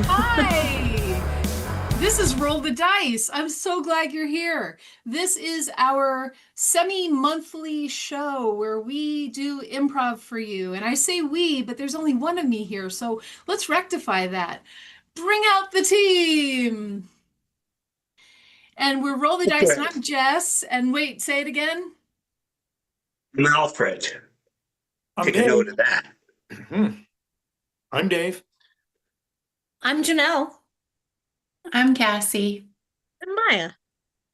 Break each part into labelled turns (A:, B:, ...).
A: Hi! This is Roll the Dice. I'm so glad you're here. This is our semi-monthly show where we do improv for you. And I say we, but there's only one of me here, so let's rectify that. Bring out the team! And we're Roll the Dice, and
B: Okay.
A: I'm Jess. And wait, say it again.
B: I'm Alfred.
C: I'm
B: Take a
C: Dave.
B: note of that.
C: I'm Dave.
D: I'm Janelle.
E: I'm Cassie.
D: And Maya.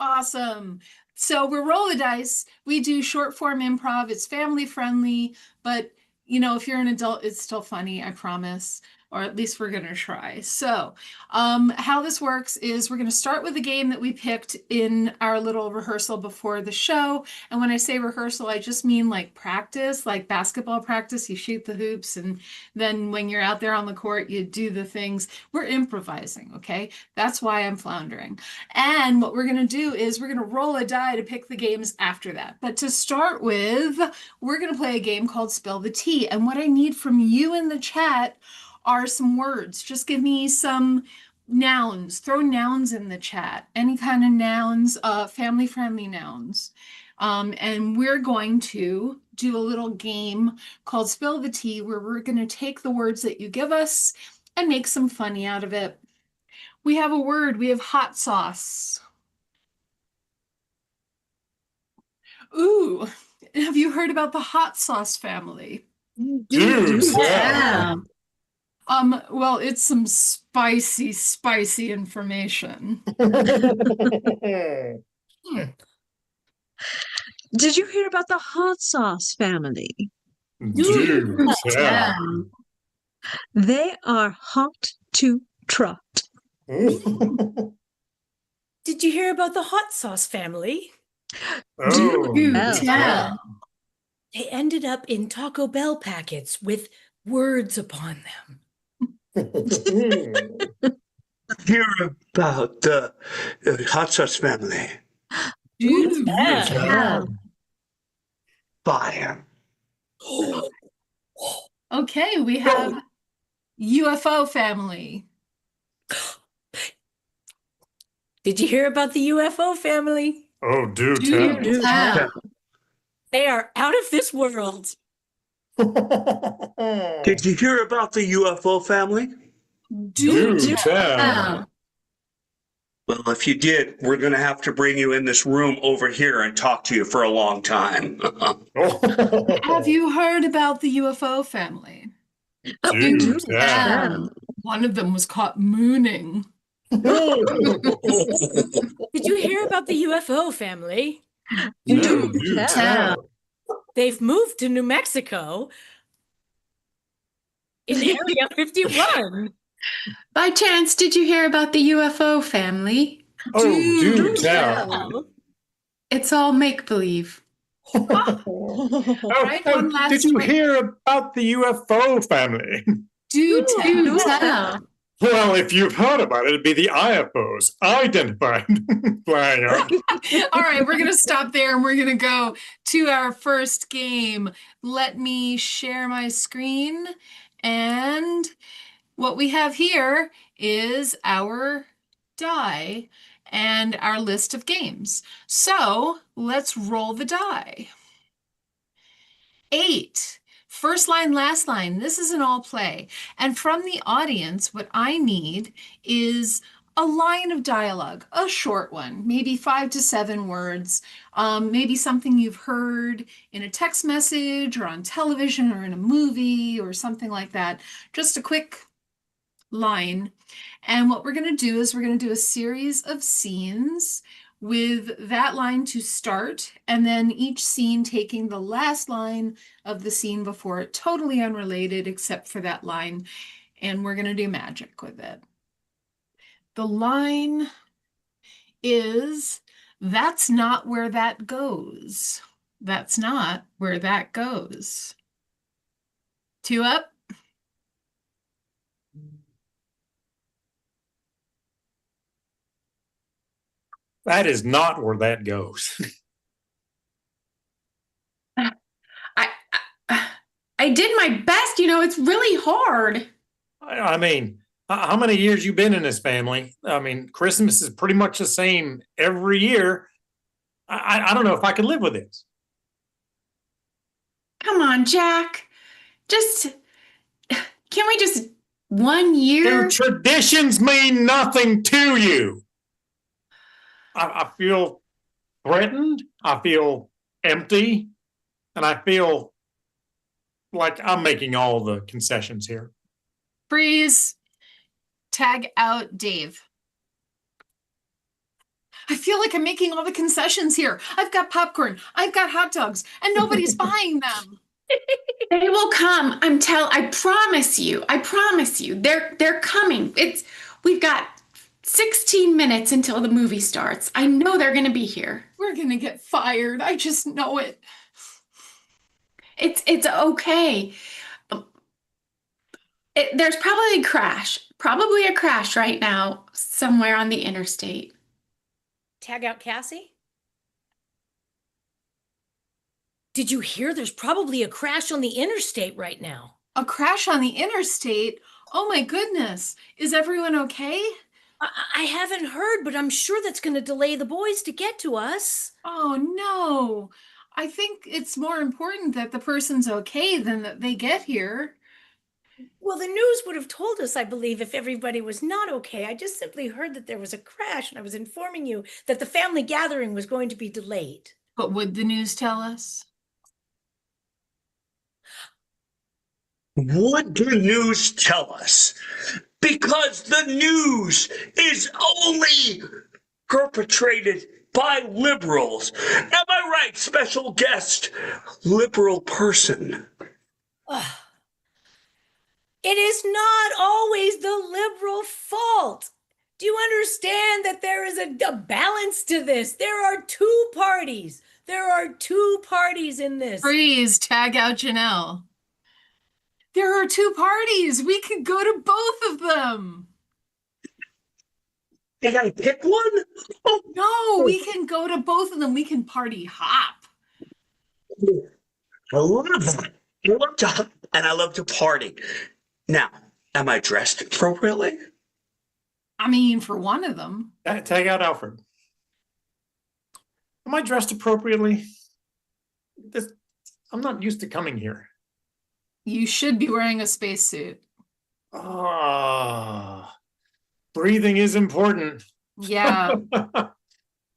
A: Awesome. So we're Roll the Dice. We do short form improv. It's family friendly, but if you're an adult, it's still funny, I promise. Or at least we're going to try. So, how this works is we're going to start with a game that we picked in our little rehearsal before the show. And when I say rehearsal, I just mean like practice, like basketball practice. You shoot the hoops, and then when you're out there on the court, you do the things. We're improvising, okay? That's why I'm floundering. And what we're going to do is we're going to roll a die to pick the games after that. But to start with, we're going to play a game called Spill the Tea. And what I need from you in the chat are some words. Just give me some nouns. Throw nouns in the chat. Any kind of nouns, family-friendly nouns. And we're going to do a little game called Spill the Tea, where we're going to take the words that you give us and make some funny out of it. We have a word. We have hot sauce. Ooh, have you heard about the hot sauce family?
C: Dude,
E: Yeah.
A: Well, it's some spicy information.
D: Did you hear about the hot sauce family?
C: Dude, yeah.
D: They are hot to trot.
C: Oh,
F: Did you hear about the hot sauce family?
E: Dude,
D: Oh.
E: tell.
F: They ended up in Taco Bell packets with words upon them.
B: Hear about the hot sauce family.
A: Dude,
F: Yeah.
B: Fire.
A: okay, we have UFO family.
F: Did you hear about the UFO family?
C: Oh, dude,
A: Dude,
E: tell.
F: They are out of this world.
B: Did you hear about the UFO family?
A: Dude,
E: Tell.
B: Well, if you did, we're going to have to bring you in this room over here and talk to you for a long time.
A: have you heard about the UFO family?
C: Dude,
E: Tell.
A: One of them was caught mooning.
F: Did you hear about the UFO family?
C: Dude,
E: Tell.
F: They've moved to New Mexico in Area 51.
E: By chance, did you hear about the UFO family?
C: Oh,
A: Dude,
C: dude, tell.
E: It's all make-believe.
A: Right, one last
C: Did you
A: one.
C: hear about the UFO family?
A: Dude,
E: Dude,
A: tell.
E: tell.
C: Well, if you've heard about it, it'd be the IFOs, identified flying out.
A: All right, we're going to stop there and we're going to go to our first game. Let me share my screen. And what we have here is our die and our list of games. So let's roll the die. 8. First line, last line. This is an all play. And from the audience, what I need is a line of dialogue, a short one, maybe 5 to 7 words, maybe something you've heard in a text message or on television or in a movie or something like that. Just a quick line. And what we're going to do is we're going to do a series of scenes with that line to start, and then each scene taking the last line of the scene before it, totally unrelated except for that line, and we're going to do magic with it. The line is, "That's not where that goes. That's not where that goes." 2 up.
C: That is not where that goes.
E: I did my best, it's really hard.
C: I mean, How many years you been in this family? I mean, Christmas is pretty much the same every year. I don't know if I could live with this.
E: Come on, Jack. Just, can we just 1 year?
C: Do traditions mean nothing to you? I feel threatened. I feel empty. And I feel like I'm making all the concessions here.
A: Freeze. Tag out Dave. I feel like I'm making all the concessions here. I've got popcorn, I've got hot dogs, and nobody's buying them.
E: They will come. I promise you. I promise you. They're coming. We've got 16 minutes until the movie starts. I know they're going to be here.
A: We're gonna get fired. I just know it.
E: It's okay. There's probably a crash right now somewhere on the interstate.
F: Tag out Cassie? Did you hear there's probably a crash on the interstate right now?
A: A crash on the interstate? Oh my goodness. Is everyone okay?
F: I haven't heard, but I'm sure that's going to delay the boys to get to us.
A: Oh no. I think it's more important that the person's okay than that they get here.
F: Well, the news would have told us, I believe, if everybody was not okay. I just simply heard that there was a crash, and I was informing you that the family gathering was going to be delayed.
A: But would the news tell us?
B: What do news tell us? Because the news is only perpetrated by liberals. Am I right, special guest, liberal person?
F: Ugh. It is not always the liberal fault. Do you understand that there is a balance to this? There are two parties. There are two parties in this.
A: Freeze, tag out Janelle. There are two parties. We could go to both of them.
B: You gotta pick one? Oh,
A: No, we can go to both of them. We can party hop.
B: I love that. I love to hop and I love to party. Now, am I dressed appropriately?
A: I mean, for one of them.
C: Tag out Alfred. Am I dressed appropriately? I'm not used to coming here.
A: You should be wearing a spacesuit.
C: Breathing is important.
A: Yeah,
C: I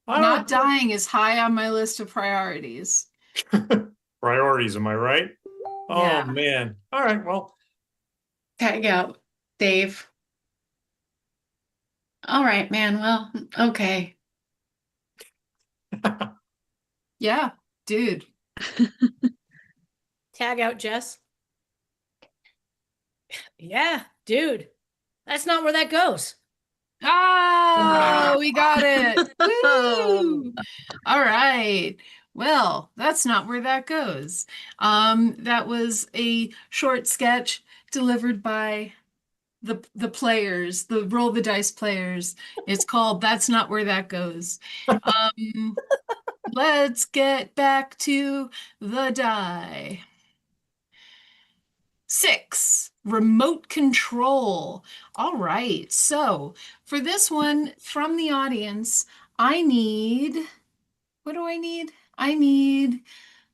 A: not
C: don't-
A: dying is high on my list of priorities.
C: Priorities, am I right? Oh,
A: Yeah.
C: man. All right, well,
E: Tag out Dave. All right, man. Well, okay.
A: Yeah, dude.
F: Tag out Jess. Yeah, dude. That's not where that goes.
A: Oh, we got it. Woo! All right. Well, that's not where that goes. That was a short sketch delivered by the players, the roll the dice players. It's called That's Not Where That Goes. Let's get back to the die. 6, remote control. All right, so for this one from the audience, I need, what do I need?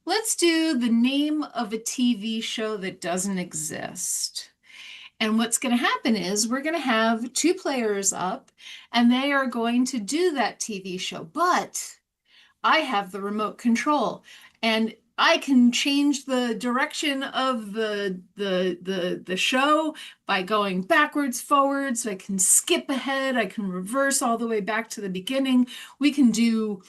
A: Let's do the name of a TV show that doesn't exist. And what's going to happen is we're going to have 2 players up and they are going to do that TV show, but I have the remote control and I can change the direction of the show by going backwards, forwards. I can skip ahead. I can reverse all the way back to the beginning. We can do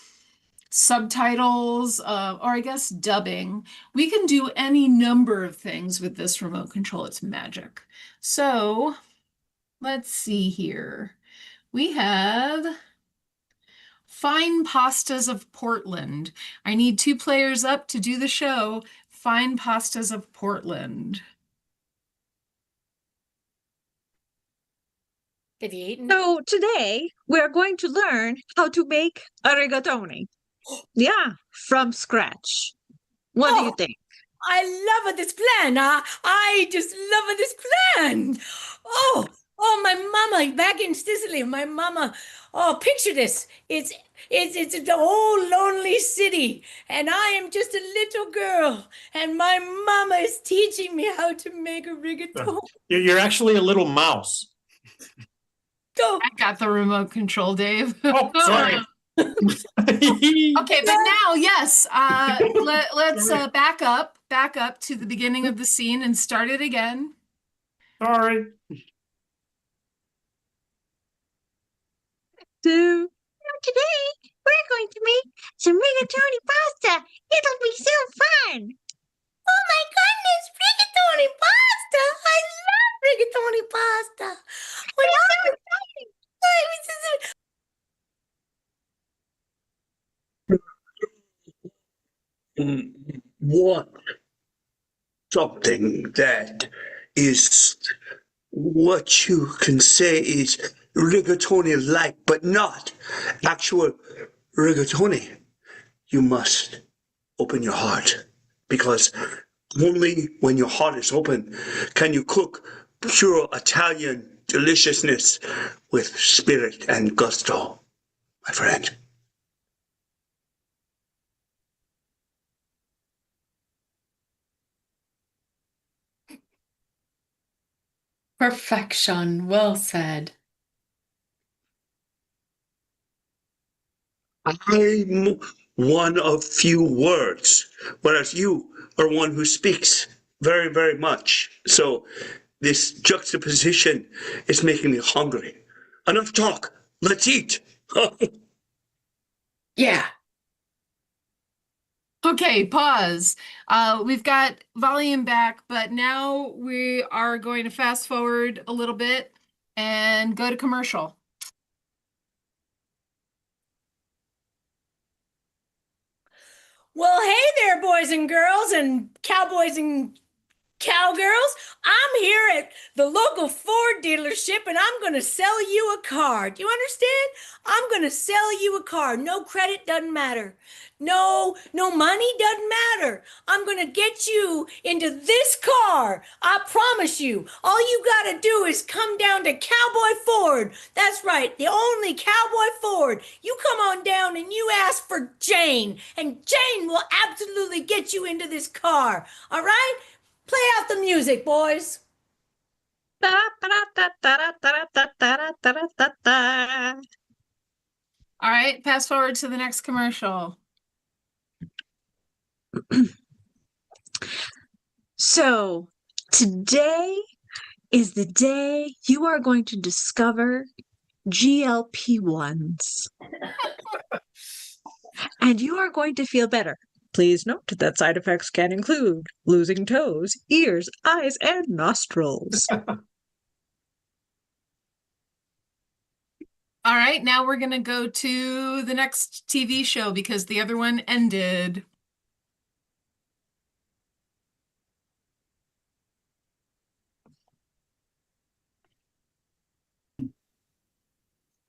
A: subtitles, or I guess dubbing. We can do any number of things with this remote control. It's magic. So let's see here. We have Fine Pastas of Portland. I need 2 players up to do the show. Fine Pastas of Portland.
F: Have you eaten?
D: So today we are going to learn how to make a rigatoni. Yeah, from scratch. What do you
F: Oh.
D: think?
F: I love this plan. I just love this plan. Oh, Oh, my mama back in Sicily. My mama. Oh, picture this. It's the whole lonely city, and I am just a little girl, and my mama is teaching me how to make a rigatoni.
C: You're actually a little mouse.
F: Oh,
A: I got the remote control, Dave.
C: Oh, sorry.
A: Okay, but now, yes, let's back up to the beginning of the scene and start it again.
C: Sorry.
D: So now today we're going to make some rigatoni pasta. It'll be so fun.
F: oh my goodness, rigatoni pasta! I love rigatoni pasta. When I was
B: Want something that is what you can say is rigatoni-like, but not actual rigatoni. You must open your heart, because only when your heart is open can you cook pure Italian deliciousness with spirit and gusto, my friend.
E: Perfection. Well said.
B: I'm one of few words, whereas you are one who speaks very, very much. So this juxtaposition is making me hungry. Enough talk. Let's eat.
E: Yeah.
A: Okay, pause. We've got volume back, but now we are going to fast forward a little bit and go to commercial.
F: Well, hey there, boys and girls, and cowboys and cowgirls. I'm here at the local Ford dealership, and I'm going to sell you a car. Do you understand? I'm going to sell you a car. No credit doesn't matter. No money doesn't matter. I'm going to get you into this car. I promise you. All you got to do is come down to Cowboy Ford. That's right, the only Cowboy Ford. You come on down and you ask for Jane, and Jane will absolutely get you into this car. All right? Play out the music, boys.
D: Da-da-da-da-da-da-da-da-da-da-da.
A: All right, fast forward to the next commercial.
D: So today is the day you are going to discover GLP-1s. And you are going to feel better. Please note that side effects can include losing toes, ears, eyes, and nostrils.
A: All right, now we're going to go to the next TV show because the other one ended.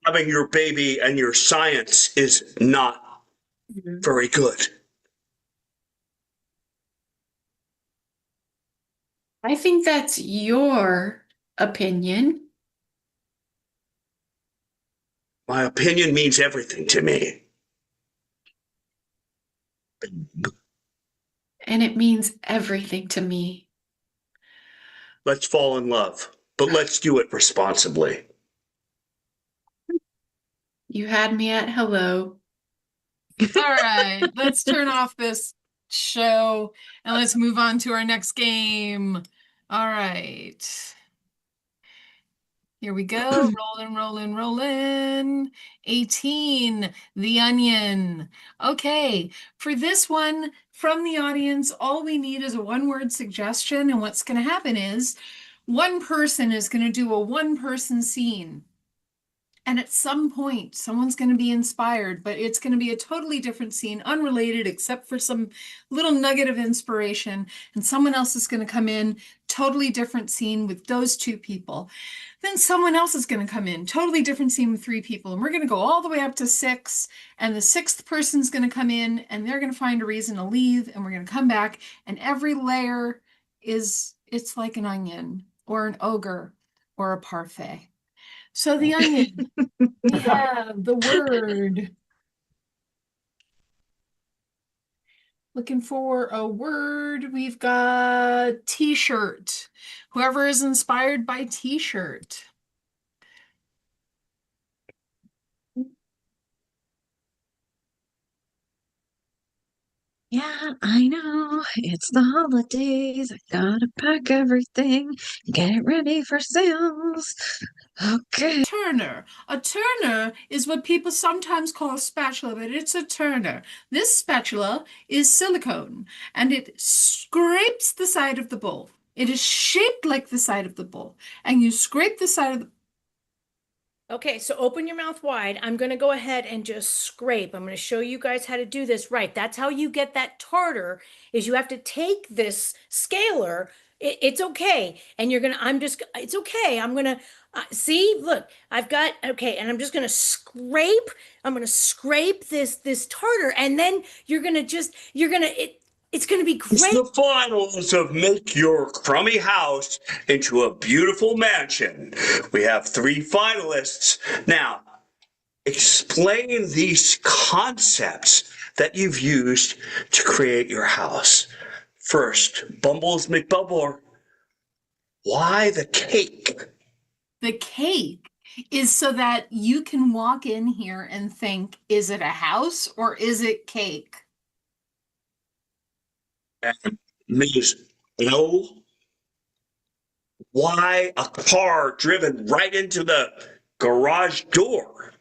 B: Having your baby and your science is not very good.
E: I think that's your opinion.
B: My opinion means everything to me.
E: And it means everything to me.
B: Let's fall in love, but let's do it responsibly.
E: You had me at hello.
A: All right, let's turn off this show and let's move on to our next game. All right. Here we go. Rolling. 18, The Onion. Okay, for this one from the audience, all we need is a one-word suggestion. And what's going to happen is one person is going to do a one-person scene. And at some point, someone's going to be inspired, but it's going to be a totally different scene, unrelated, except for some little nugget of inspiration. And someone else is going to come in, totally different scene with those two people. Then someone else is going to come in, totally different scene with three people. And we're going to go all the way up to 6. And the 6th person's going to come in and they're going to find a reason to leave. And we're going to come back. And every layer it's like an onion or an ogre or a parfait. So the onion, we have the word. Looking for a word. We've got t-shirt. Whoever is inspired by t-shirt.
D: Yeah, I know. It's the holidays. I gotta pack everything, get it ready for sales. Okay.
A: Turner. A turner is what people sometimes call a spatula, but it's a turner. This spatula is silicone and it scrapes the side of the bowl. It is shaped like the side of the bowl, and you scrape the side of the
F: Okay, so open your mouth wide. I'm going to go ahead and just scrape. I'm going to show you guys how to do this right. That's how you get that tartar is you have to take this scaler. It's okay. And you're going to, it's okay. I'm going to, see, look, I've got, okay. And I'm just going to scrape. I'm going to scrape this tartar. And then you're going to just, it's going to be
B: It's
F: great.
B: the finals of Make Your Crummy House into a Beautiful Mansion. We have 3 finalists. Now, explain these concepts that you've used to create your house. First, Bumbles McBubble. Why the cake?
A: The cake is so that you can walk in here and think, is it a house or is it cake?
B: And Ms. L, why a car driven right into the garage door?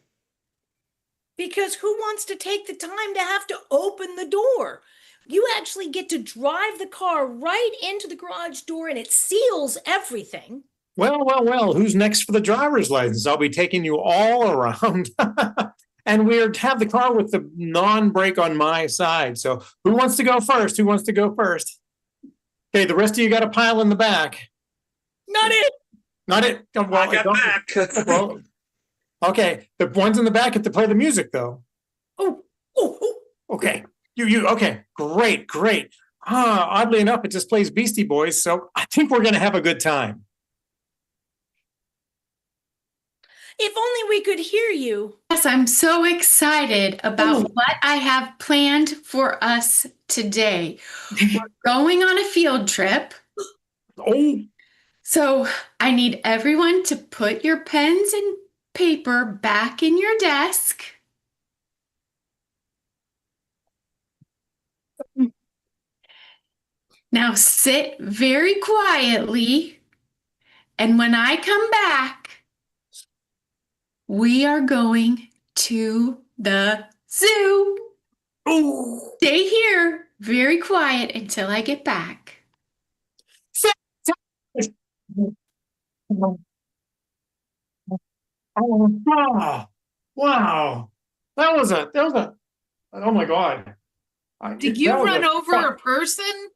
F: Because who wants to take the time to have to open the door? You actually get to drive the car right into the garage door and it seals everything.
C: Well, who's next for the driver's license? I'll be taking you all around. And we have the car with the non-brake on my side. So who wants to go first? Who wants to go first? Okay, the rest of you got a pile in the back.
F: Not it.
C: Not it. Well,
B: I got back.
C: well, okay, the ones in the back have to play the music though.
F: Oh.
C: Okay, you. Okay, great. Oddly enough, it just plays Beastie Boys, so I think we're gonna have a good time.
F: If only we could hear you.
E: Yes, I'm so excited about what I have planned for us today. We're going on a field trip.
C: Oh,
E: So I need everyone to put your pens and paper back in your desk. Now sit very quietly. And when I come back, we are going to the zoo. Stay here very quiet until I get back.
C: wow. That was a, oh my God.
A: Did you run over a person?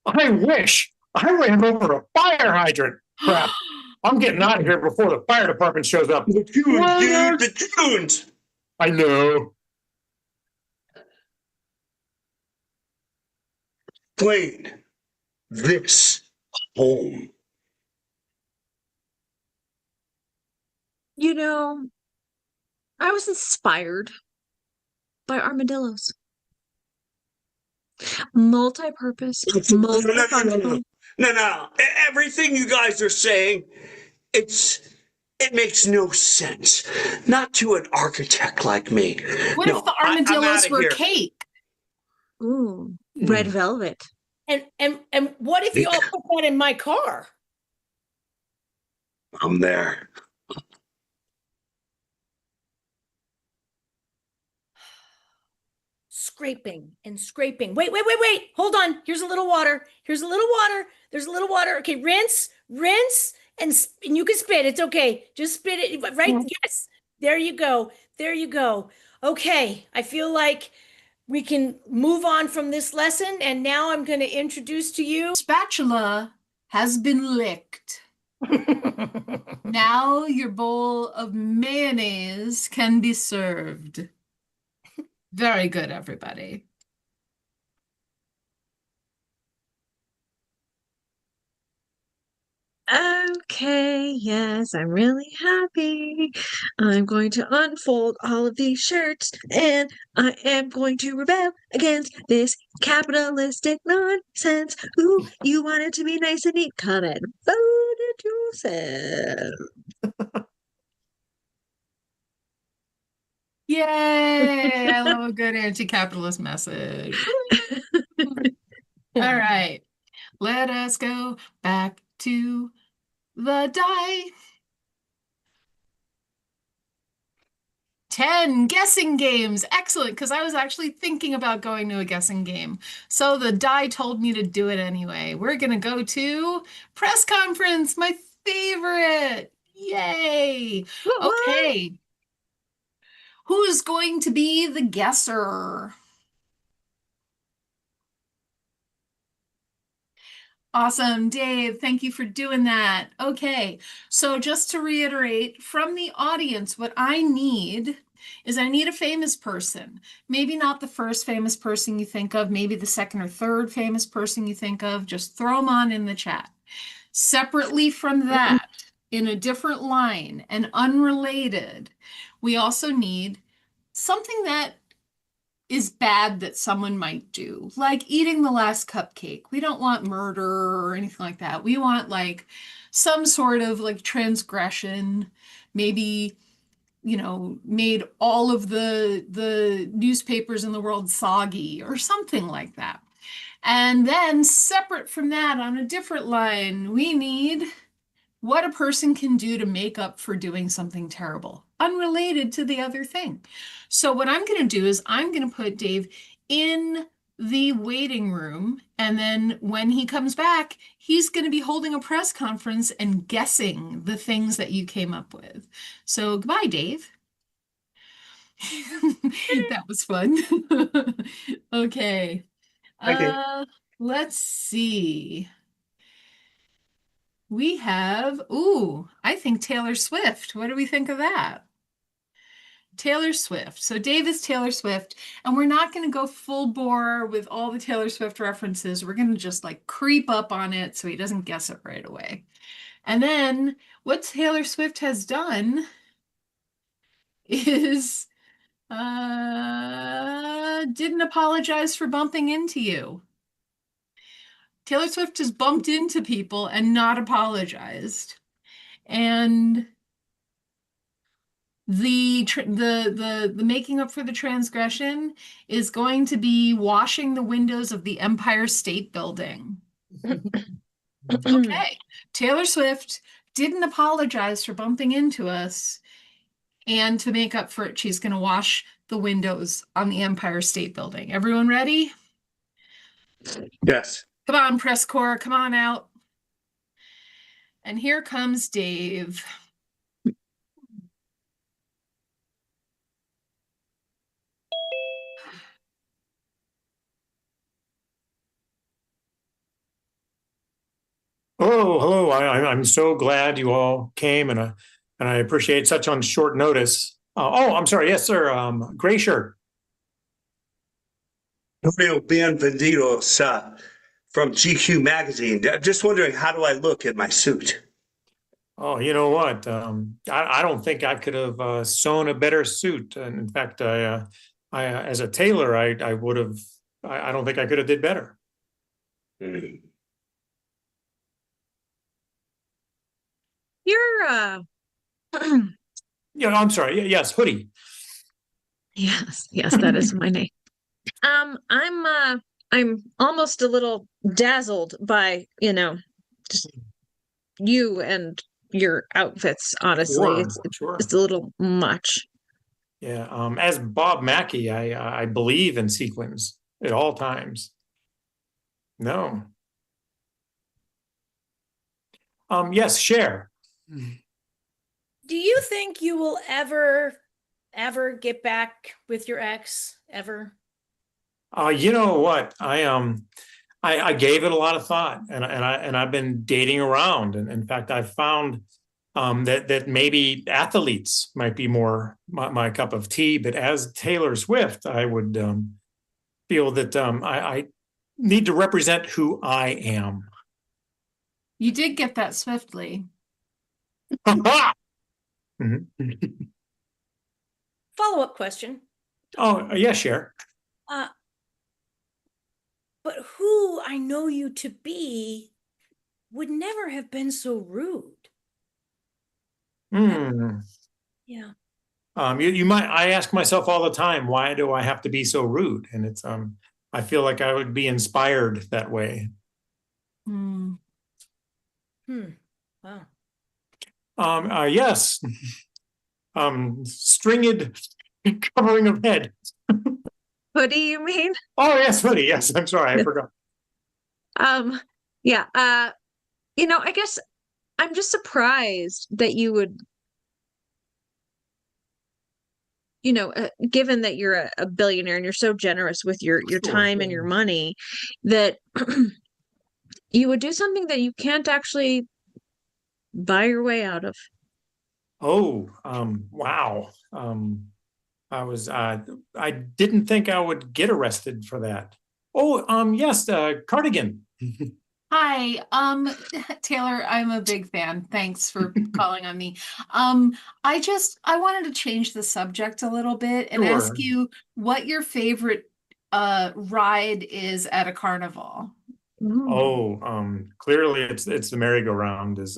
C: I wish I ran over a fire hydrant. Crap. I'm getting out of here before the fire department shows up.
B: The tunes, dude, the tunes.
C: I know.
B: Explain this home.
D: You know, I was inspired by armadillos. Multi-purpose, multifunctional.
B: No. Everything you guys are saying, it makes no sense. Not to an architect like me.
A: What
B: No,
A: if the
B: I'm
A: armadillos
B: outta
A: were
B: here.
A: cake?
D: Ooh, red velvet.
F: And what if you all put that in my car?
B: I'm there.
F: Scraping and scraping. Wait. Hold on. Here's a little water. There's a little water. Okay, rinse, and you can spit. It's okay. Just spit it. Right? Yes. There you go. Okay. I feel like we can move on from this lesson. And now I'm going to introduce to you.
A: Spatula has been licked. Now your bowl of mayonnaise can be served. Very good, everybody.
D: Okay, yes, I'm really happy. I'm going to unfold all of these shirts and I am going to rebel against this capitalistic nonsense. Ooh, you want it to be nice and neat? Come and vote it yourself.
A: Yay! I love a good anti-capitalist message. All right, let us go back to the die. 10 guessing games. Excellent, because I was actually thinking about going to a guessing game. So the die told me to do it anyway. We're going to go to press conference, my favorite. Yay. Okay. Who's going to be the guesser? Awesome, Dave. Thank you for doing that. Okay, so just to reiterate from the audience, what I need is I need a famous person. Maybe not the first famous person you think of, maybe the second or third famous person you think of. Just throw them on in the chat. Separately from that, in a different line and unrelated, we also need something that is bad that someone might do, like eating the last cupcake. We don't want murder or anything like that. We want like some sort of like transgression, maybe, you know, made all of the newspapers in the world soggy or something like that. And then separate from that, on a different line, we need what a person can do to make up for doing something terrible, unrelated to the other thing. So what I'm going to do is I'm going to put Dave in the waiting room, and then when he comes back, he's going to be holding a press conference and guessing the things that you came up with. So goodbye, Dave. That was fun. Okay. Let's see. We have, ooh, I think Taylor Swift. What do we think of that? Taylor Swift. So Dave is Taylor Swift, and we're not going to go full bore with all the Taylor Swift references. We're going to just like creep up on it so he doesn't guess it right away. And then what Taylor Swift has done is didn't apologize for bumping into you. Taylor Swift has bumped into people and not apologized. And the making up for the transgression is going to be washing the windows of the Empire State Building. Okay. Taylor Swift didn't apologize for bumping into us, and to make up for it, she's going to wash the windows on the Empire State Building. Everyone ready?
B: Yes.
A: Come on, press corps, come on out. And here comes Dave.
C: Oh, hello. I'm so glad you all came, and I appreciate such on short notice. I'm sorry. Yes, sir. Gray shirt.
B: Antonio Bienvenidos from GQ magazine. Just wondering, how do I look in my suit?
C: Oh, you know what? I don't think I could have sewn a better suit. And in fact, I as a tailor, I would have. I don't think I could have did better.
D: You're
C: Yeah, I'm sorry. Yes, hoodie.
D: yes, that is my name. I'm almost a little dazzled by, just you and your outfits, honestly.
C: Sure.
D: It's a little much.
C: Yeah. As Bob Mackie, I believe in sequins at all times. No. Yes, share.
F: Do you think you will ever get back with your ex? Ever?
C: You know what? I gave it a lot of thought, and I've been dating around, and in fact, I've found that maybe athletes might be more my cup of tea. But as Taylor Swift, I would feel that I need to represent who I am.
A: You did get that swiftly.
C: Mhm.
F: Follow-up question.
C: Oh, yeah, Cher.
F: Uh, but who I know you to be would never have been so rude.
C: Hmm.
F: Yeah.
C: You might, I ask myself all the time, why do I have to be so rude? And it's, I feel like I would be inspired that way.
A: Hmm.
F: Wow.
C: Yes. Stringed covering of head.
D: Hoodie, you mean?
C: Oh, yes, hoodie. Yes, I'm sorry, I forgot.
D: Yeah, I guess I'm just surprised that you would, given that you're a billionaire and you're so generous with your
C: Sure.
D: time and your money, that you would do something that you can't actually buy your way out of.
C: Oh, wow. I didn't think I would get arrested for that. Oh, yes, cardigan.
A: Hi, Taylor, I'm a big fan. Thanks for calling on me. I wanted to change the subject a little bit and ask
C: Sure.
A: you what your favorite ride is at a carnival.
C: Oh, clearly it's the merry-go-round is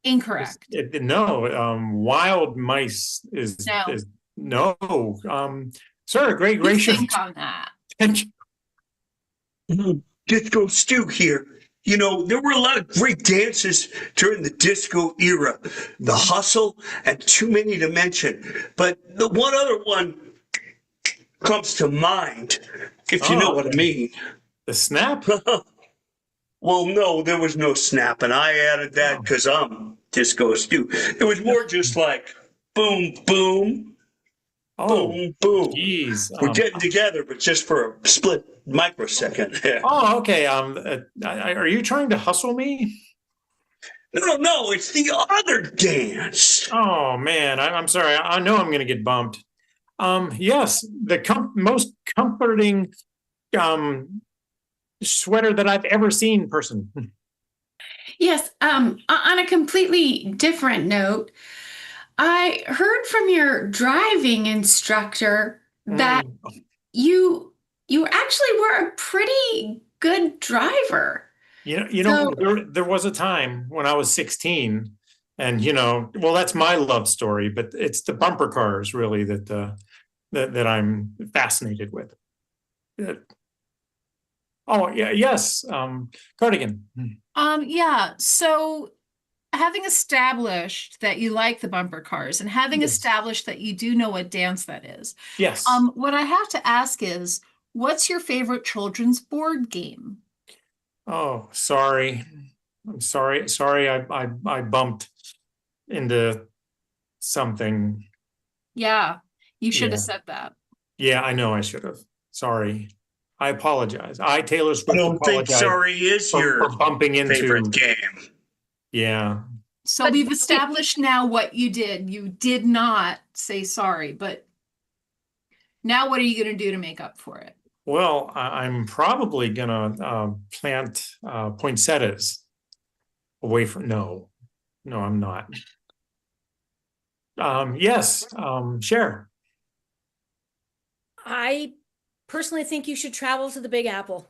A: Incorrect.
C: no, wild mice
A: No.
C: is no. Sir, great
A: You
C: gracious.
A: think on that.
C: Thank you.
B: Disco Stew here. You know, there were a lot of great dances during the disco era. The Hustle and Too Many to Mention. But the one other one comes to mind, if you know what I mean.
C: The snap?
B: Well, no, there was no snap, and I added that because I'm Disco Stew. It was more just like boom, boom,
C: Oh,
B: boom, boom.
C: geez.
B: We're getting together, but just for a split microsecond.
C: Oh, okay. Are you trying to hustle me?
B: No, it's the other dance.
C: Oh man, I'm sorry. I know I'm going to get bumped. Yes, the most comforting sweater that I've ever seen, person.
E: Yes, on a completely different note, I heard from your driving instructor that you actually were a pretty good driver.
C: There was a time when I was 16, and well, that's my love story, but it's the bumper cars really that I'm fascinated with. Oh yeah, yes, cardigan.
A: Yeah, so having established that you like the bumper cars and having
C: Yes.
A: established that you do know what dance that is,
C: Yes.
A: what I have to ask is, what's your favorite children's board game?
C: Oh, sorry. I'm sorry. Sorry, I bumped into something.
A: Yeah, you should have
C: Yeah.
A: said that.
C: Yeah, I know I should have. Sorry. I apologize. Taylor
B: I
C: Swift,
B: don't think
C: apologize
B: sorry is
C: for
B: your
C: bumping into.
B: favorite game.
C: Yeah.
A: So
D: But-
A: we've established now what you did. You did not say sorry, but now what are you going to do to make up for it?
C: Well, I'm probably gonna plant poinsettias away from. No, I'm not. Yes, Cher.
F: I personally think you should travel to the Big Apple.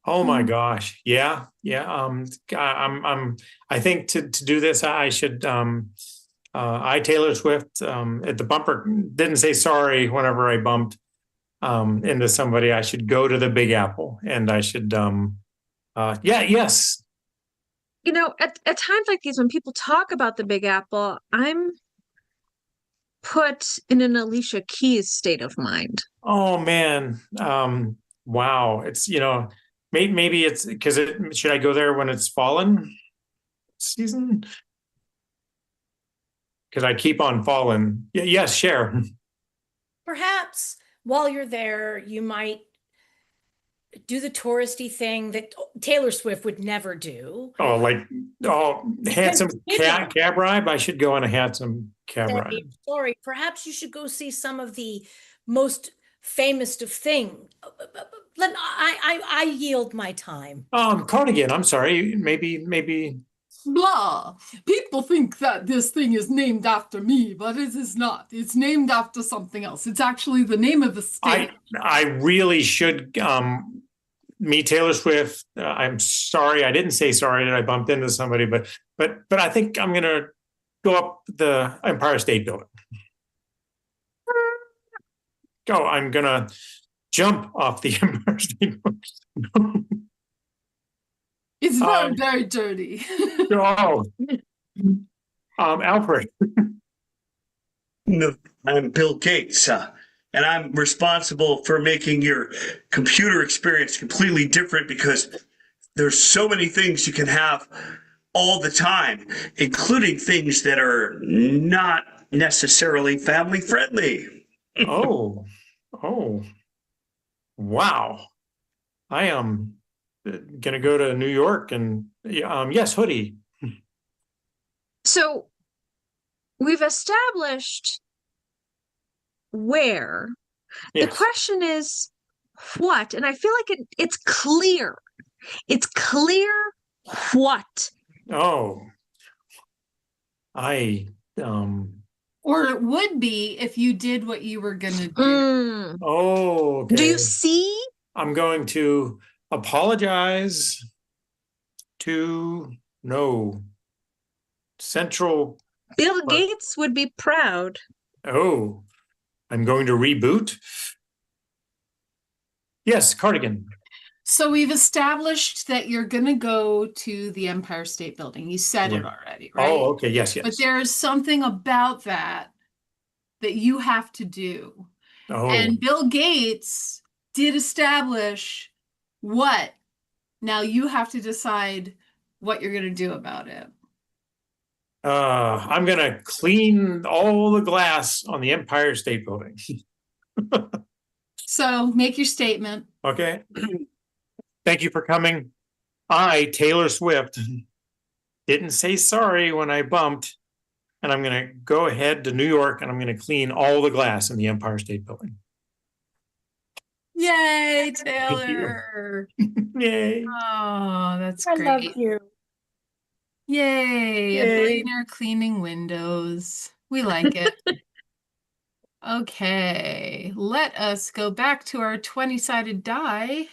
C: Oh my gosh. Yeah. I think to do this, I should, Taylor Swift, at the bumper didn't say sorry whenever I bumped, into somebody. I should go to the Big Apple and I should, yes.
D: At times like these, when people talk about the Big Apple, I'm put in an Alicia Keys state of mind.
C: Oh man. Wow. It's, maybe it's because should I go there when it's fallen season? Because I keep on falling. Yes, Cher.
F: Perhaps while you're there, you might do the touristy thing that Taylor Swift would never do.
C: Handsome cab ride. I should go on a handsome cab ride.
F: Sorry, perhaps you should go see some of the most famous of things. I yield my time.
C: Cardigan. I'm sorry. Maybe
A: Blah. People think that this thing is named after me, but it is not. It's named after something else. It's actually the name of the state.
C: I really should meet Taylor Swift. I'm sorry, I didn't say sorry that I bumped into somebody, but I think I'm gonna go up the Empire State Building. Go, I'm gonna jump off the Empire State Building.
A: It's very, very dirty.
C: Oh, Alfred.
B: No, I'm Bill Gates, and I'm responsible for making your computer experience completely different because there's so many things you can have all the time, including things that are not necessarily family friendly.
C: Oh, wow. I am gonna go to New York and yes, Hoodie.
D: So we've established where.
C: Yes.
D: The question is what? And I feel like it's clear. It's clear what.
C: Oh,
A: Or it would be if you did what you were going to do.
C: Oh, okay.
D: Do you see?
C: I'm going to apologize to Central.
D: Bill Gates would be proud.
C: Oh, I'm going to reboot. Yes, Cardigan.
A: So we've established that you're going to go to the Empire State Building. You said it already, right?
C: Oh, okay. Yes.
A: But there is something about that you have to do.
C: Oh.
A: And Bill Gates did establish what. Now you have to decide what you're going to do about it.
C: I'm going to clean all the glass on the Empire State Building.
A: So make your statement.
C: Okay. Thank you for coming. I, Taylor Swift, didn't say sorry when I bumped, and I'm going to go ahead to New York and I'm going to clean all the glass in the Empire State Building.
A: Yay, Taylor.
C: Yay.
A: Oh, that's
F: I
A: great.
F: love you.
A: Yay, a
C: Yay.
A: billionaire cleaning windows. We like it. Okay, let us go back to our 20-sided die.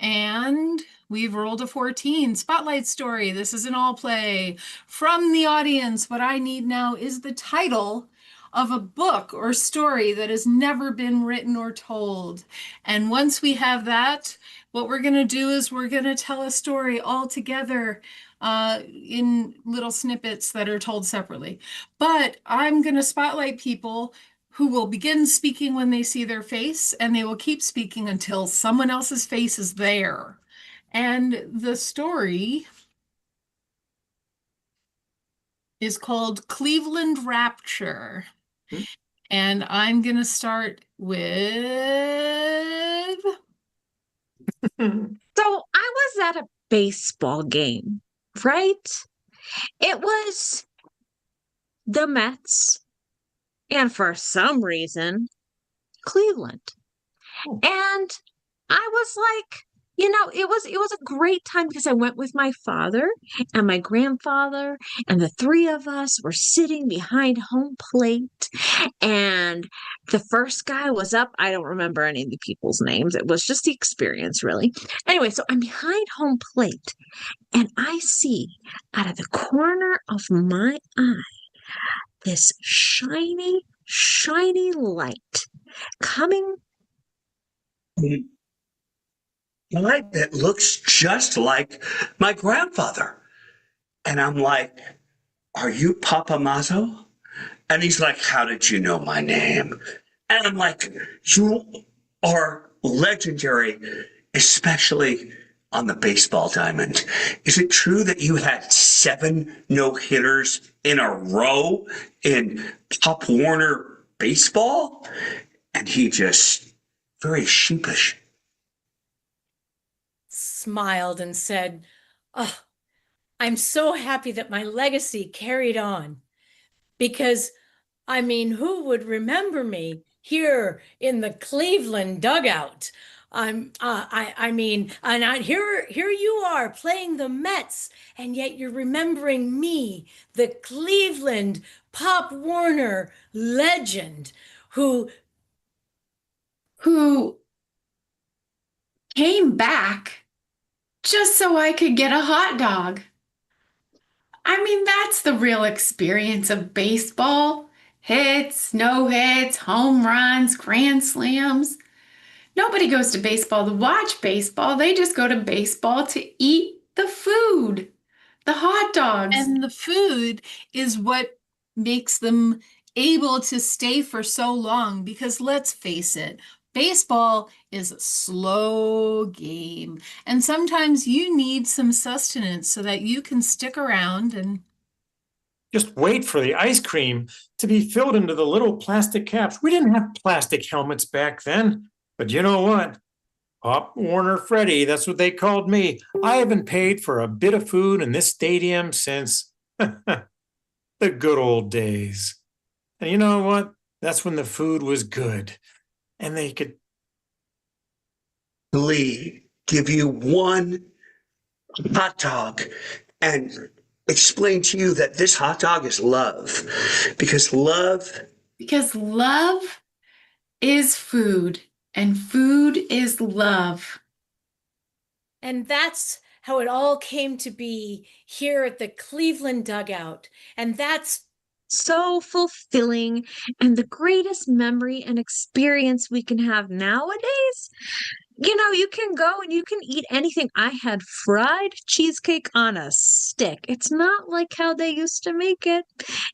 A: And we've rolled a 14. Spotlight story. This is an all play from the audience. What I need now is the title of a book or story that has never been written or told. And once we have that, what we're going to do is we're going to tell a story all together in little snippets that are told separately. But I'm going to spotlight people who will begin speaking when they see their face, and they will keep speaking until someone else's face is there. And the story is called Cleveland Rapture. And I'm going to start with...
D: So I was at a baseball game, right? It was the Mets, and for some reason, Cleveland.
C: Oh.
D: And I was like, it was a great time because I went with my father and my grandfather, and the three of us were sitting behind home plate. And the first guy was up. I don't remember any of the people's names. It was just the experience, really. Anyway, so I'm behind home plate, and I see out of the corner of my eye this shiny, shiny light coming.
B: Light that looks just like my grandfather. And I'm like, are you Papa Mazzo? And he's like, how did you know my name? And I'm like, you are legendary, especially on the baseball diamond. Is it true that you had 7 no-hitters in a row in Pop Warner baseball? And he just, very sheepish,
F: Smiled and said, "Oh, I'm so happy that my legacy carried on. Because, who would remember me here in the Cleveland dugout I mean, and here you are playing the Mets, and yet you're remembering me, the Cleveland Pop Warner legend, who
E: came back just so I could get a hot dog. I mean, that's the real experience of baseball. Hits, no hits, home runs, grand slams. Nobody goes to baseball to watch baseball. They just go to baseball to eat the food, the hot dogs.
A: And the food is what makes them able to stay for so long, because let's face it, baseball is a slow game. And sometimes you need some sustenance so that you can stick around and
C: Just wait for the ice cream to be filled into the little plastic caps. We didn't have plastic helmets back then, but you know what? Pop Warner Freddy, that's what they called me. I haven't paid for a bit of food in this stadium since the good old days. And you know what? That's when the food was good. And they could
B: Lee, give you one hot dog and explain to you that this hot dog is love. Because love
E: is food, and food is love.
F: And that's how it all came to be here at the Cleveland dugout. And that's
D: So fulfilling and the greatest memory and experience we can have nowadays. You know, you can go and you can eat anything. I had fried cheesecake on a stick. It's not like how they used to make it.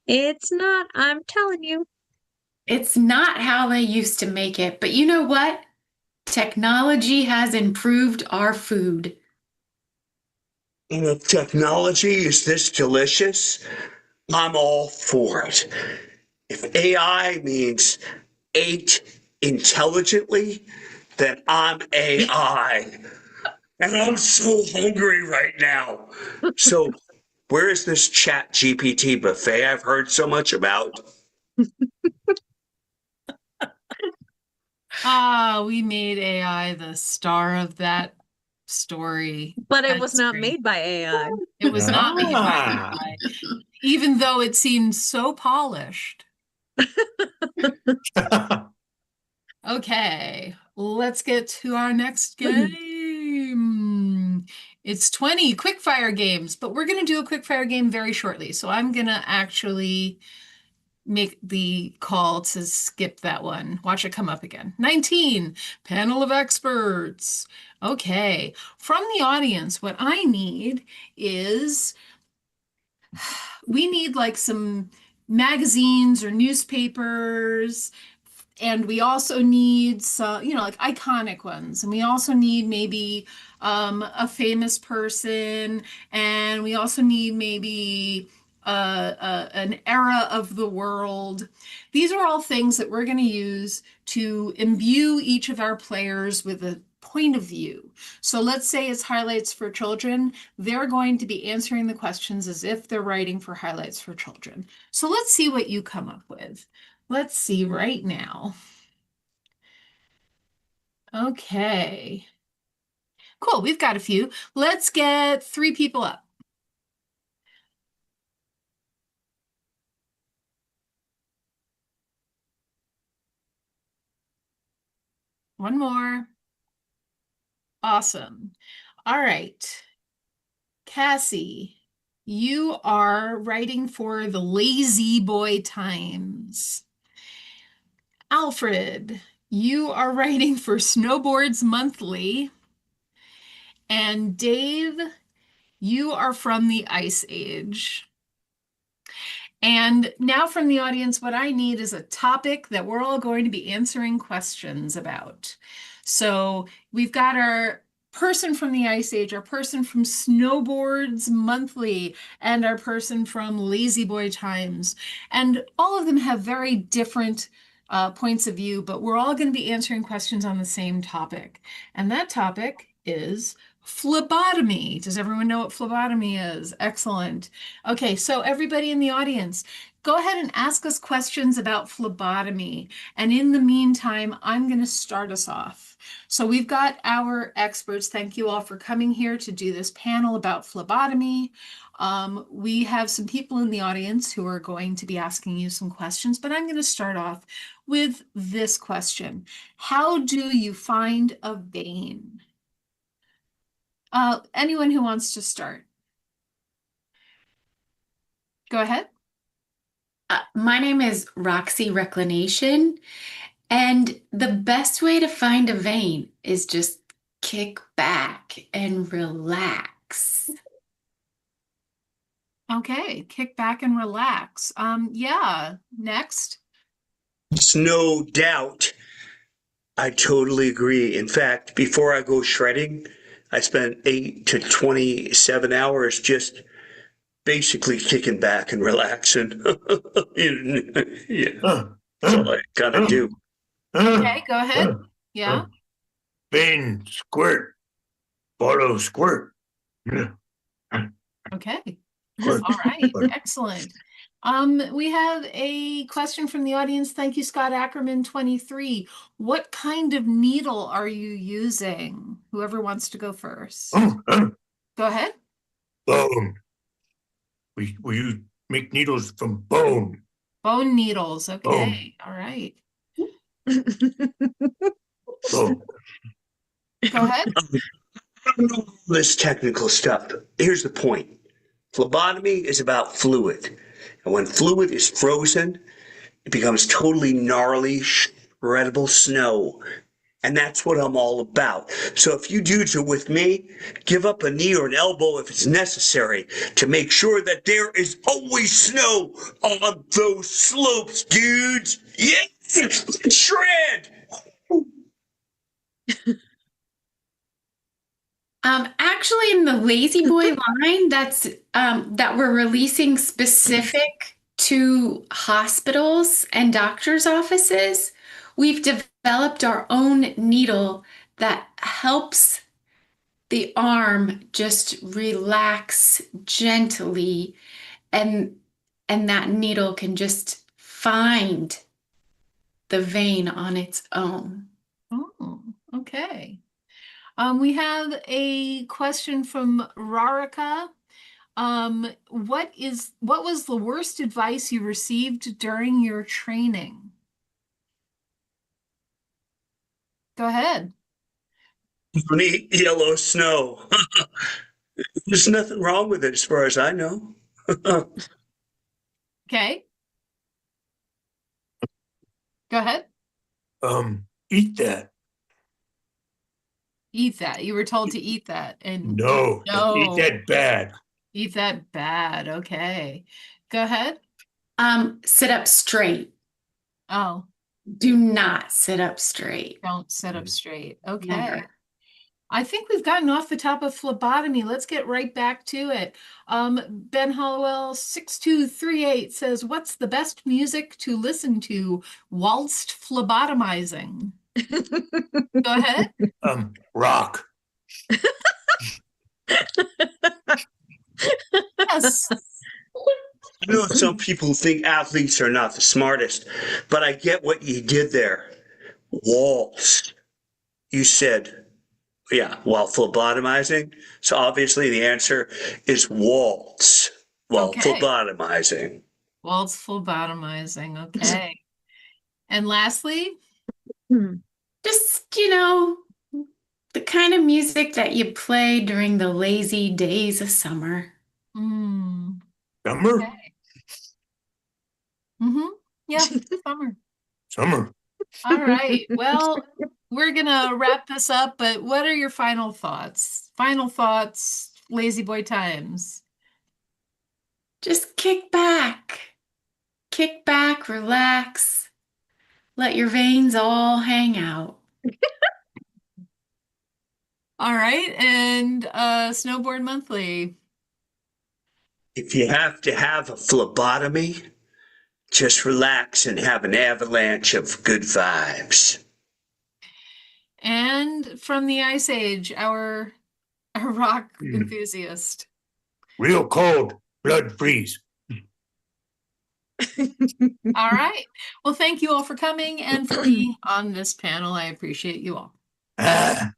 D: It's not, I'm telling you.
E: It's not how they used to make it, but you know what? Technology has improved our food.
B: and if technology is this delicious, I'm all for it. If AI means ate intelligently, then I'm AI. And I'm so hungry right now. So, where is this Chat GPT buffet I've heard so much about?
A: we made AI the star of that story.
D: But it
A: That's
D: was not
A: great.
D: made by AI.
A: It was not made by
C: Ah.
A: AI, even though it seemed so polished. Okay, let's get to our next game. It's 20 quickfire games, but we're going to do a quickfire game very shortly. So I'm going to actually make the call to skip that one. Watch it come up again. 19, panel of experts. Okay, from the audience, what I need is we need like some magazines or newspapers, and we also need some, like iconic ones. And we also need maybe a famous person, and we also need maybe an era of the world. These are all things that we're going to use to imbue each of our players with a point of view. So let's say it's highlights for children. They're going to be answering the questions as if they're writing for highlights for children. So let's see what you come up with. Let's see right now. Okay. Cool, we've got a few. Let's get 3 people up. One more. Awesome. All right. Cassie, you are writing for the Lazy Boy Times. Alfred, you are writing for Snowboards Monthly. And Dave, you are from the Ice Age. And now from the audience, what I need is a topic that we're all going to be answering questions about. So we've got our person from the Ice Age, our person from Snowboards Monthly, and our person from Lazy Boy Times. And all of them have very different points of view, but we're all going to be answering questions on the same topic. And that topic is phlebotomy. Does everyone know what phlebotomy is? Excellent. Okay, so everybody in the audience, go ahead and ask us questions about phlebotomy. And in the meantime, I'm going to start us off. So we've got our experts. Thank you all for coming here to do this panel about phlebotomy. We have some people in the audience who are going to be asking you some questions, but I'm going to start off with this question. How do you find a vein? Anyone who wants to start? Go ahead.
E: My name is Roxy Reclination, and the best way to find a vein is just kick back and relax.
A: Okay, kick back and relax. Yeah, next.
B: It's no doubt. I totally agree. In fact, before I go shredding, I spent 8 to 27 hours just basically kicking back and relaxing. Yeah, that's all I gotta do.
A: Okay, go ahead. Yeah.
C: Vein squirt. Follow squirt.
A: Okay.
C: Squirt.
A: All right. Excellent. We have a question from the audience. Thank you, Scott Ackerman 23. What kind of needle are you using? Whoever wants to go first. Go ahead.
C: Bone. We make needles from bone.
A: Bone needles. Okay. All right.
C: Bone.
A: Go ahead.
B: This technical stuff. Here's the point. Phlebotomy is about fluid. And when fluid is frozen, it becomes totally gnarly, shreddable snow. And that's what I'm all about. So if you dudes are with me, give up a knee or an elbow if it's necessary to make sure that there is always snow on those slopes, dudes. Yes! Shred!
E: Actually, in the Lazy Boy line, that we're releasing specific to hospitals and doctors' offices, we've developed our own needle that helps the arm just relax gently, and that needle can just find the vein on its own.
A: Oh, okay. We have a question from Rarika. What was the worst advice you received during your training? Go ahead.
B: Don't eat yellow snow. There's nothing wrong with it as far as I know.
A: Okay. Go ahead.
C: Eat that.
A: Eat that. You were told to eat that. And
C: No.
A: No.
C: Eat that bad.
A: Eat that bad. Okay. Go ahead.
E: Sit up straight.
A: Oh,
E: Do not sit up straight.
A: don't sit up straight. Okay.
E: Never.
A: I think we've gotten off the top of phlebotomy. Let's get right back to it. Ben Hollowell 6238 says, what's the best music to listen to whilst phlebotomizing? Go ahead.
C: Rock.
A: Yes.
B: I know some people think athletes are not the smartest, but I get what you did there. Waltz. You said, yeah, while phlebotomizing. So obviously the answer is waltz while
A: Okay.
B: phlebotomizing.
A: Whilst phlebotomizing. Okay. And lastly,
E: Just, the kind of music that you play during the lazy days of summer.
A: mm,
C: Summer.
A: okay. Mm-hmm. Yeah, summer.
C: Summer.
A: All right. Well, we're gonna wrap this up, but what are your final thoughts? Final thoughts, Lazy Boy Times.
E: Just kick back, relax, let your veins all hang out.
A: All right, and Snowboard Monthly.
B: If you have to have a phlebotomy, just relax and have an avalanche of good vibes.
A: And from the Ice Age, our rock
C: Mm.
A: enthusiast.
C: Real cold, blood freeze.
A: All right. Well, thank you all for coming and for being on this panel. I appreciate you all.
C: Ah.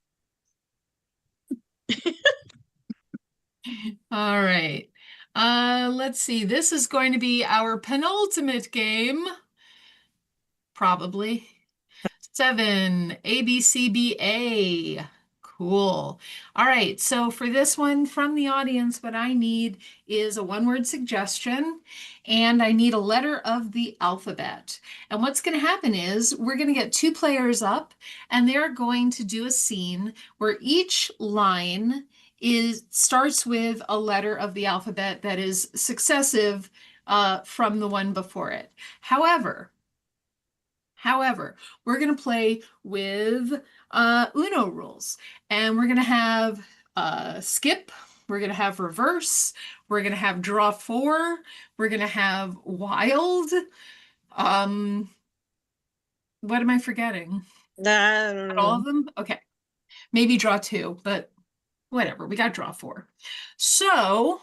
A: All right. Let's see. This is going to be our penultimate game. Probably. 7, ABCBA. Cool. All right. So for this one from the audience, what I need is a one-word suggestion, and I need a letter of the alphabet. And what's going to happen is we're going to get 2 players up, and they're going to do a scene where each line starts with a letter of the alphabet that is successive from the one before it. However, we're going to play with Uno rules, and we're going to have skip, we're going to have reverse, we're going to have draw 4, we're going to have wild. What am I forgetting?
D: I don't
A: All
D: know.
A: of them? Okay. Maybe draw 2, but whatever. We got draw 4. So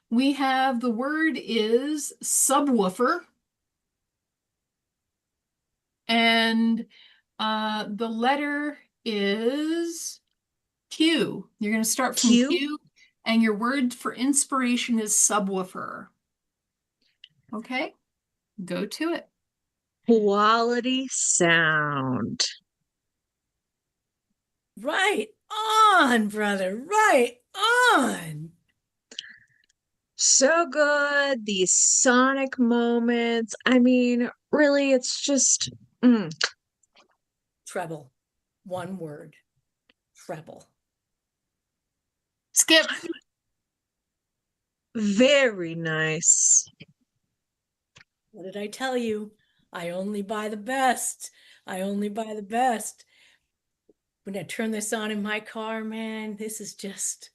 A: we have the word is subwoofer. And the letter is Q. You're going to start from
D: Q?
A: Q, and your word for inspiration is subwoofer. Okay, go to it.
D: Quality sound.
F: Right on, brother. Right on.
D: So good. These sonic moments. I mean, really, it's just
F: Treble. One word. Treble.
A: Skip.
D: very nice.
F: What did I tell you? I only buy the best. I only buy the best. When I turn this on in my car, man, this is just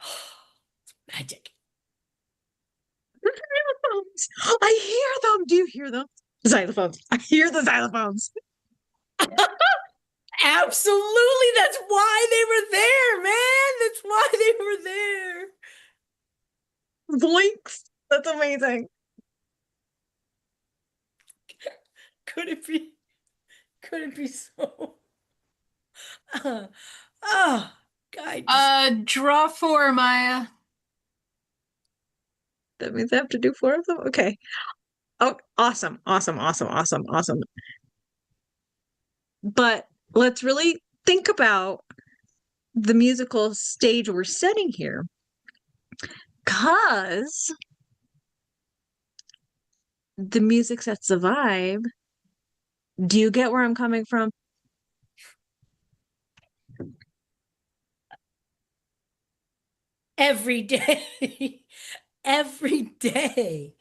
F: it's magic.
D: Xylophones. I hear them. Do you hear them? Xylophones. I hear the xylophones.
F: Absolutely. That's why they were there, man. That's why they were there.
D: Zoinks. That's amazing.
F: Could it be? Could it be so? Oh, God.
A: Draw 4, Maya.
D: That means I have to do 4 of them? Okay. Oh, awesome. Awesome. Awesome. Awesome. Awesome. But let's really think about the musical stage we're setting here. Because the music sets the vibe. Do you get where I'm coming from?
F: Every day. Every day.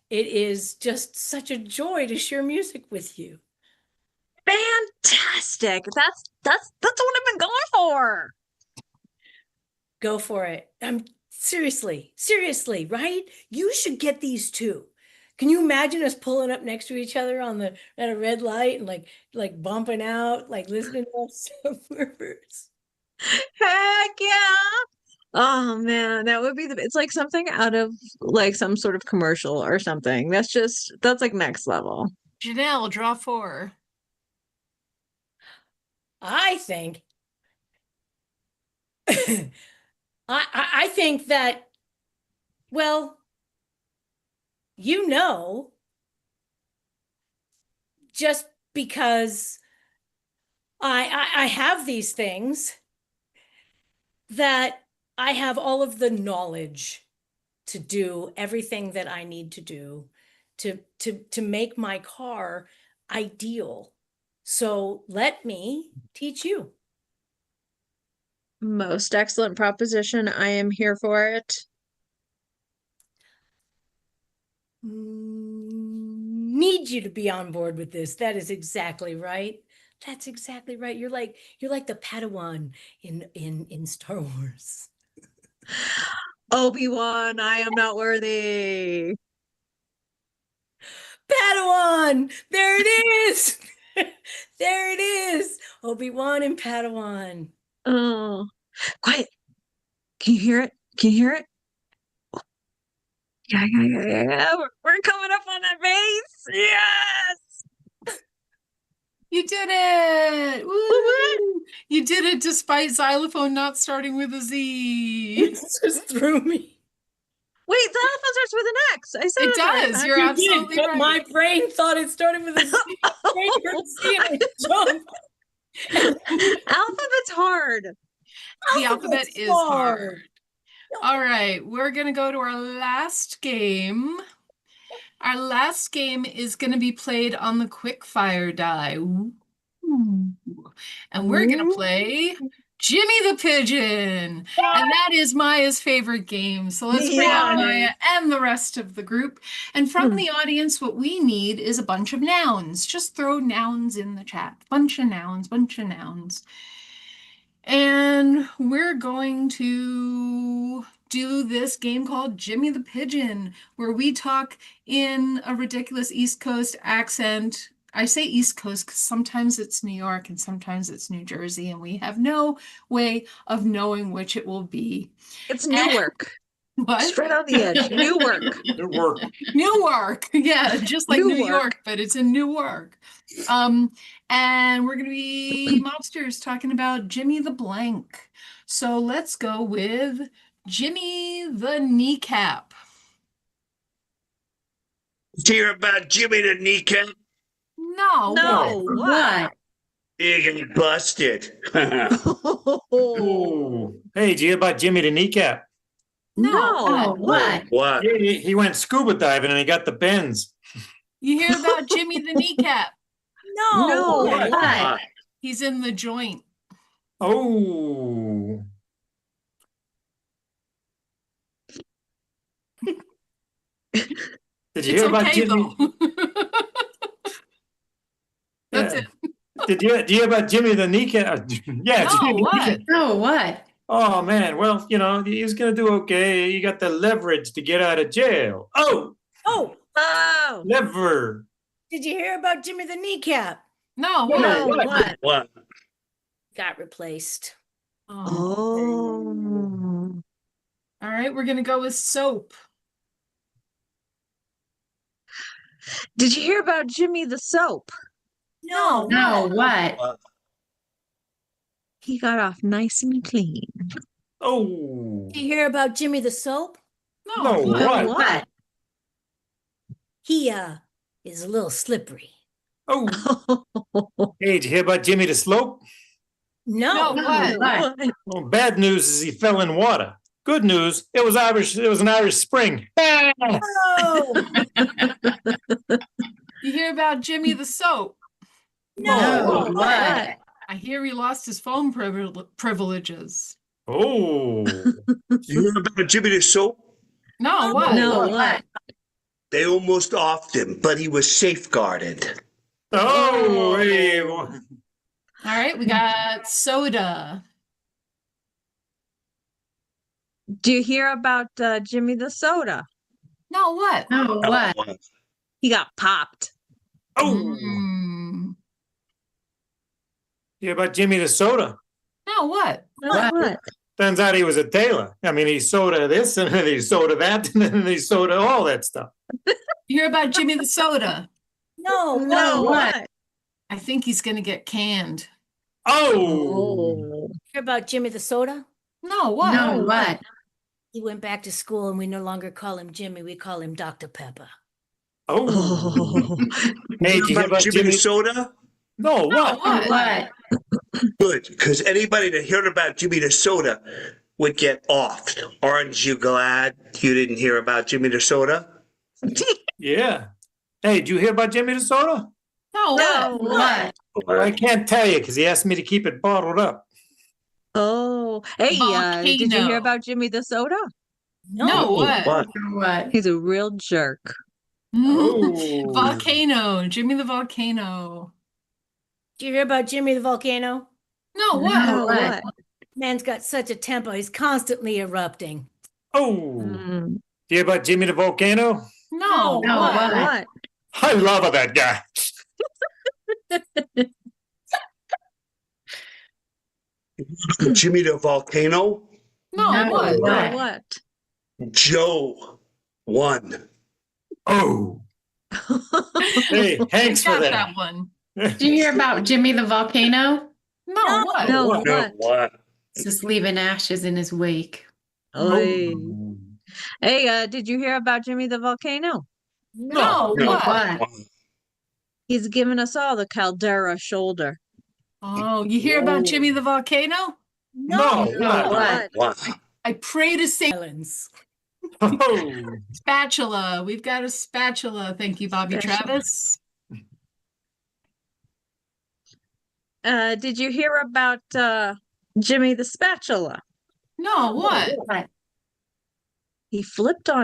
F: It is just such a joy to share music with you.
D: Fantastic. That's what I've been going for.
F: Go for it. Seriously, right? You should get these too. Can you imagine us pulling up next to each other at a red light and like bumping out, like listening to subwoofers?
D: Heck yeah. Oh man, that would be it's like something out of like some sort of commercial or something. That's like next level.
A: Janelle, draw 4.
F: I think I think that, well, just because I have these things, that I have all of the knowledge to do everything that I need to do to make my car ideal. So let me teach you.
D: Most excellent proposition. I am here for it.
F: Need you to be on board with this. That is exactly right. That's exactly right. You're like the Padawan in Star Wars.
D: Obi-Wan, I am not worthy.
F: Padawan, there it is. There it is. Obi-Wan and Padawan.
D: Oh, quiet. Can you hear it? Can you hear it? Yeah. We're coming up on that base. Yes.
A: You did it!
D: Woo-woo.
A: Woo! You did it despite xylophone not starting with a Z.
F: It just threw me.
D: Wait, xylophone starts with an X. I said
A: It
D: the right
A: does.
D: time.
A: You're
F: You
A: absolutely
F: did, but
A: right.
F: my brain thought it started with a Z. And it jumped.
D: Alphabet's hard.
A: The alphabet
F: Alphabet's
A: is
F: hard.
A: hard. All right, we're gonna go to our last game. Our last game is gonna be played on the quick fire die. Ooh. And we're gonna play Jimmy the Pigeon. And that is Maya's favorite game. So let's bring out
D: Yeah.
A: Maya and the rest of the group. And from the audience, what we need is a bunch of nouns. Just throw nouns in the chat. Bunch of nouns, bunch of nouns. And we're going to do this game called Jimmy the Pigeon, where we talk in a ridiculous East Coast accent. I say East Coast because sometimes it's New York and sometimes it's New Jersey, and we have no way of knowing which it will be.
D: It's Newark.
A: What?
D: Straight on the edge. Newark.
C: It worked.
A: Newark. Yeah, just like New
D: Newark.
A: York, but it's in Newark. And we're going to be mobsters talking about Jimmy the Blank. So let's go with Jimmy the Kneecap.
B: Hear about Jimmy the Kneecap?
A: No.
D: No.
E: What?
B: You get busted.
C: Ooh. Hey, did you hear about Jimmy the Kneecap?
A: No.
E: Oh, what?
B: What?
C: He went scuba diving and he got the bends.
A: You hear about Jimmy the Kneecap?
D: No.
E: What?
B: What?
A: He's in the joint.
C: Oh. Did you
A: It's
C: hear about
A: okay
C: Jimmy?
A: though. That's
C: Yeah.
A: it.
C: Did you hear about Jimmy the Kneecap? Yeah,
A: No,
C: Jimmy the
A: what?
C: Kneecap.
E: Oh, what?
C: Oh man, well, he's gonna do okay. He got the leverage to get out of jail. Oh,
F: Oh,
D: Oh.
C: lever.
F: did you hear about Jimmy the Kneecap?
A: No,
D: No.
A: what?
D: What?
B: What?
F: Got replaced.
D: Oh.
A: All right, we're gonna go with soap.
D: Did you hear about Jimmy the Soap?
F: No.
E: No, what?
B: What?
D: He got off nice and clean.
C: Oh,
F: Did you hear about Jimmy the Soap?
A: No,
C: No,
A: what?
C: what?
E: What?
F: He is a little slippery.
C: oh. Hey, did you hear about Jimmy the Slope?
A: No,
F: No.
A: what?
E: What?
C: Well, bad news is he fell in water. Good news, it was Irish. It was an Irish Spring.
F: Oh,
A: You hear about Jimmy the Soap?
E: No,
F: no.
E: what?
A: I hear he lost his phone privileges.
C: Oh,
B: You hear about Jimmy the Soap?
A: No, what?
D: No.
E: What?
B: They almost offed him, but he was safeguarded.
C: oh, hey.
A: All right, we got soda.
D: Do you hear about Jimmy the Soda?
A: No, what?
E: No, what?
B: What?
D: He got popped.
C: Oh,
A: Mm.
C: you hear about Jimmy the Soda?
A: No, what?
D: What?
C: Turns out he was a tailor. I mean, he soda this and then he soda that and then he soda all that stuff.
A: You hear about Jimmy the Soda?
F: No,
E: No, what?
A: I think he's gonna get canned.
C: Oh,
F: Hear about Jimmy the Soda?
A: No, what?
E: No, what?
F: He went back to school and we no longer call him Jimmy, we call him Dr. Pepper.
C: oh.
D: Oh.
C: Hey, did you hear about
B: Jimmy
C: Jimmy?
B: the Soda?
C: No, what?
A: What?
E: What?
B: Good, because anybody that heard about Jimmy the Soda would get offed. Aren't you glad you didn't hear about Jimmy the Soda?
C: Yeah. Hey, did you hear about Jimmy the Soda?
A: No,
D: No.
A: what?
E: What?
C: I can't tell you because he asked me to keep it bottled up.
D: Oh. Hey, did you
A: Volcano.
D: hear about Jimmy the Soda?
A: No, what?
B: What?
E: What?
D: He's a real jerk.
A: Mm.
C: Oh.
A: Volcano, Jimmy the Volcano.
F: Did you hear about Jimmy the Volcano?
A: No, what?
E: No.
D: What?
F: Man's got such a temper, he's constantly erupting.
C: Oh.
D: Mm.
C: Do you hear about Jimmy the Volcano?
A: No,
E: No,
A: what?
E: what?
D: What?
C: I love that guy.
B: Jimmy the Volcano?
A: No,
E: No,
A: what?
E: what?
D: What?
B: Joe won.
C: Oh, hey, thanks for
A: Got
C: that.
A: that one.
E: Did you hear about Jimmy the volcano?
A: No, what?
D: No,
C: What?
B: No,
D: what?
B: what?
E: It's just leaving ashes in his wake.
D: Oy.
C: Oh.
D: Hey, did you hear about Jimmy the Volcano?
A: No,
B: No,
A: what?
E: What?
D: He's giving us all the Caldera shoulder.
A: Oh, you hear about Jimmy the Volcano?
C: No,
E: No,
C: what?
E: what?
B: What?
A: I pray to Silence.
C: Oh.
A: Spatula. We've got a spatula. Thank you, Bobby
D: Spatula.
A: Travis.
D: Did you hear about Jimmy the Spatula?
A: No, what?
E: What?
D: He flipped on